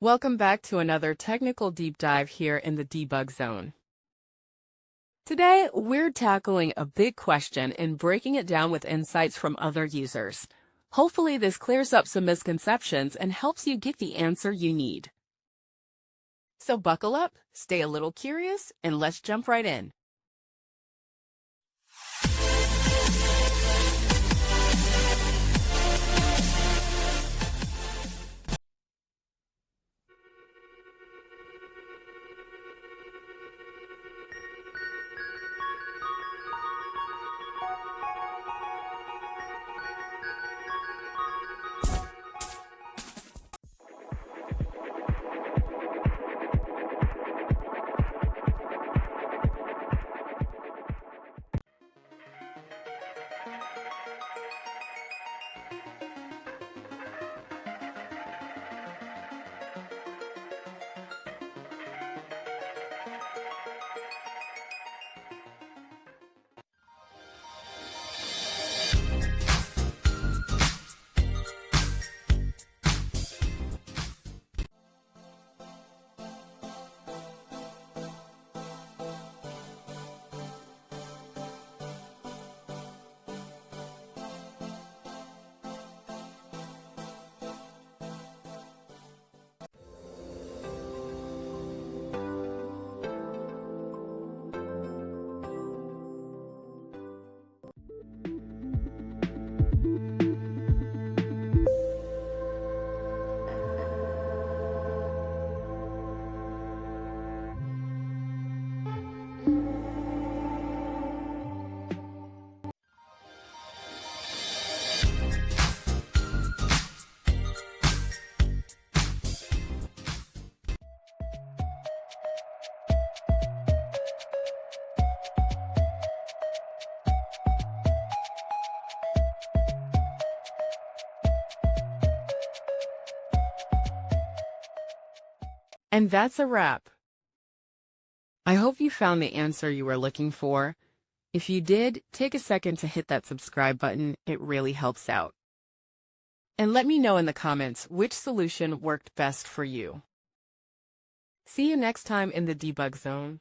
Welcome back to another technical deep dive here in the debug zone. Today, we're tackling a big question and breaking it down with insights from other users. Hopefully, this clears up some misconceptions and helps you get the answer you need. So buckle up, stay a little curious, and let's jump right in. And that's a wrap. I hope you found the answer you were looking for. If you did, take a second to hit that subscribe button. It really helps out. And let me know in the comments which solution worked best for you. See you next time in the debug zone.